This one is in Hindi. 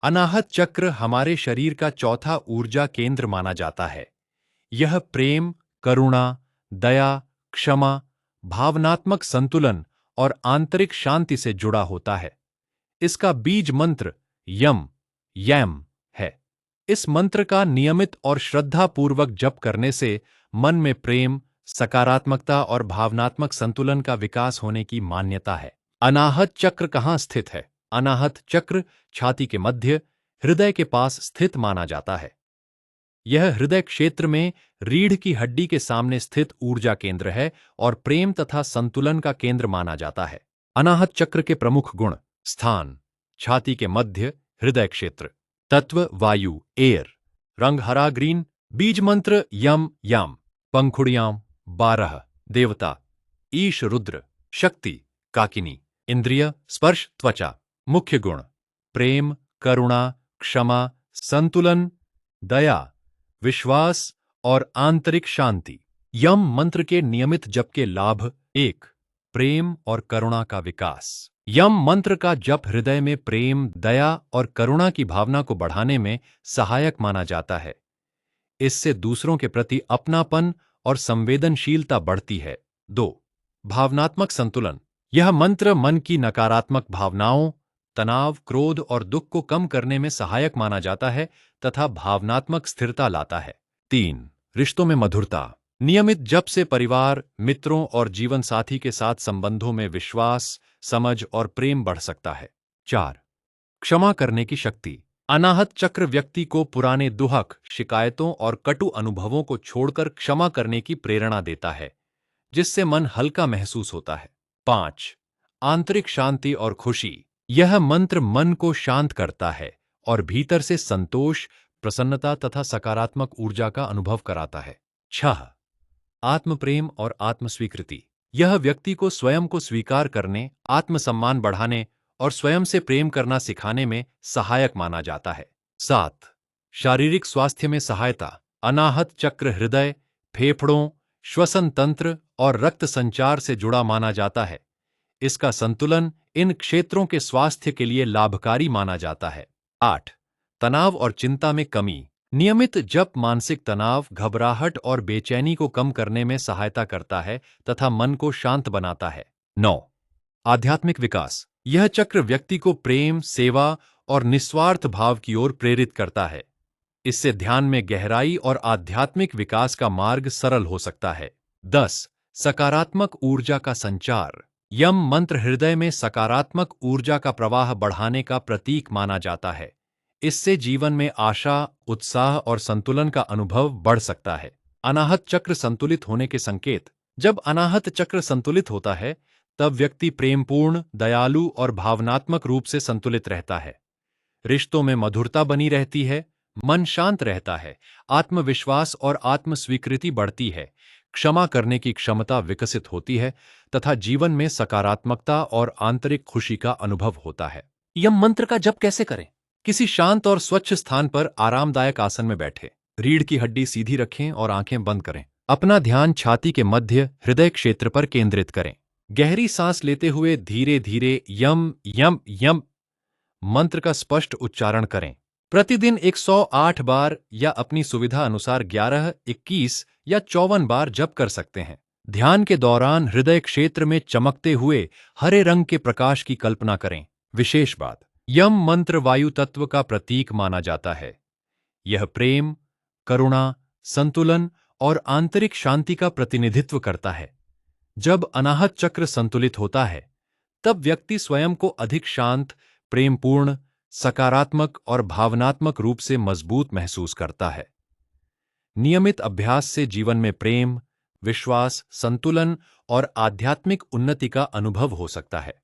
अनाहत चक्र हमारे शरीर का चौथा ऊर्जा केंद्र माना जाता है। यह प्रेम, करुणा, दया, क्षमा, भावनात्मक संतुलन और आंतरिक शांति से जुड़ा होता है। इसका बीज मंत्र यम यम है। इस मंत्र का नियमित और श्रद्धापूर्वक जप करने से मन में प्रेम, सकारात्मकता और भावनात्मक संतुलन का विकास होने की मान्यता है। अनाहत चक्र कहाँ स्थित है? अनाहत चक्र छाती के मध्य, हृदय के पास स्थित माना जाता है। यह हृदय क्षेत्र में रीढ़ की हड्डी के सामने स्थित ऊर्जा केंद्र है और प्रेम तथा संतुलन का केंद्र माना जाता है। अनाहत चक्र के प्रमुख गुण: स्थान छाती के मध्य, हृदय क्षेत्र। तत्व वायु एयर। रंग हरा ग्रीन। बीज मंत्र यम यम। पंखुड़ियां 12। देवता ईश रुद्र। शक्ति काकिनी। इंद्रिय स्पर्श त्वचा। मुख्य गुण: प्रेम, करुणा, क्षमा, संतुलन, दया, विश्वास और आंतरिक शांति। यम मंत्र के नियमित जप के लाभ: 1. प्रेम और करुणा का विकास। यम मंत्र का जप हृदय में प्रेम, दया और करुणा की भावना को बढ़ाने में सहायक माना जाता है। इससे दूसरों के प्रति अपनापन और संवेदनशीलता बढ़ती है। 2. भावनात्मक संतुलन। यह मंत्र मन की नकारात्मक भावनाओं, तनाव, क्रोध और दुख को कम करने में सहायक माना जाता है तथा भावनात्मक स्थिरता लाता है। 3. रिश्तों में मधुरता। नियमित जप से परिवार, मित्रों और जीवन साथी के साथ संबंधों में विश्वास, समझ और प्रेम बढ़ सकता है। 4. क्षमा करने की शक्ति। अनाहत चक्र व्यक्ति को पुराने दुहक, शिकायतों और कटु अनुभवों को छोड़कर क्षमा करने की प्रेरणा देता है, जिससे मन हल्का महसूस होता है। 5. आंतरिक शांति और खुशी। यह मंत्र मन को शांत करता है और भीतर से संतोष, प्रसन्नता तथा सकारात्मक ऊर्जा का अनुभव कराता है। 6. आत्मप्रेम और आत्मस्वीकृति। यह व्यक्ति को स्वयं को स्वीकार करने, आत्मसम्मान बढ़ाने और स्वयं से प्रेम करना सिखाने में सहायक माना जाता है। 7. शारीरिक स्वास्थ्य में सहायता। अनाहत चक्र हृदय, फेफड़ों, श्वसन तंत्र और रक्त संचार से जुड़ा माना जाता है। इसका संतुलन इन क्षेत्रों के स्वास्थ्य के लिए लाभकारी माना जाता है। 8. तनाव और चिंता में कमी। नियमित जप मानसिक तनाव, घबराहट और बेचैनी को कम करने में सहायता करता है तथा मन को शांत बनाता है। 9. आध्यात्मिक विकास। यह चक्र व्यक्ति को प्रेम, सेवा और निस्वार्थ भाव की ओर प्रेरित करता है। इससे ध्यान में गहराई और आध्यात्मिक विकास का मार्ग सरल हो सकता है। 10. सकारात्मक ऊर्जा का संचार। यम मंत्र हृदय में सकारात्मक ऊर्जा का प्रवाह बढ़ाने का प्रतीक माना जाता है। इससे जीवन में आशा, उत्साह और संतुलन का अनुभव बढ़ सकता है। अनाहत चक्र संतुलित होने के संकेत। जब अनाहत चक्र संतुलित होता है, तब व्यक्ति प्रेमपूर्ण, दयालु और भावनात्मक रूप से संतुलित रहता है। रिश्तों में मधुरता बनी रहती है, मन शांत रहता है, आत्मविश्वास और आत्मस्वीकृति बढ़ती है, क्षमा करने की क्षमता विकसित होती है तथा जीवन में सकारात्मकता और आंतरिक खुशी का अनुभव होता है। यम मंत्र का जप कैसे करें? किसी शांत और स्वच्छ स्थान पर आरामदायक आसन में बैठें। रीढ़ की हड्डी सीधी रखें और आंखें बंद करें। अपना ध्यान छाती के मध्य, हृदय क्षेत्र पर केंद्रित करें। गहरी सांस लेते हुए धीरे धीरे यम यम यम मंत्र का स्पष्ट उच्चारण करें। प्रतिदिन 108 बार या अपनी सुविधा अनुसार 11, 21 या 54 बार जप कर सकते हैं। ध्यान के दौरान हृदय क्षेत्र में चमकते हुए हरे रंग के प्रकाश की कल्पना करें। विशेष बात: यम मंत्र वायु तत्व का प्रतीक माना जाता है। यह प्रेम, करुणा, संतुलन और आंतरिक शांति का प्रतिनिधित्व करता है। जब अनाहत चक्र संतुलित होता है, तब व्यक्ति स्वयं को अधिक शांत, प्रेमपूर्ण, सकारात्मक और भावनात्मक रूप से मजबूत महसूस करता है। नियमित अभ्यास से जीवन में प्रेम, विश्वास, संतुलन और आध्यात्मिक उन्नति का अनुभव हो सकता है।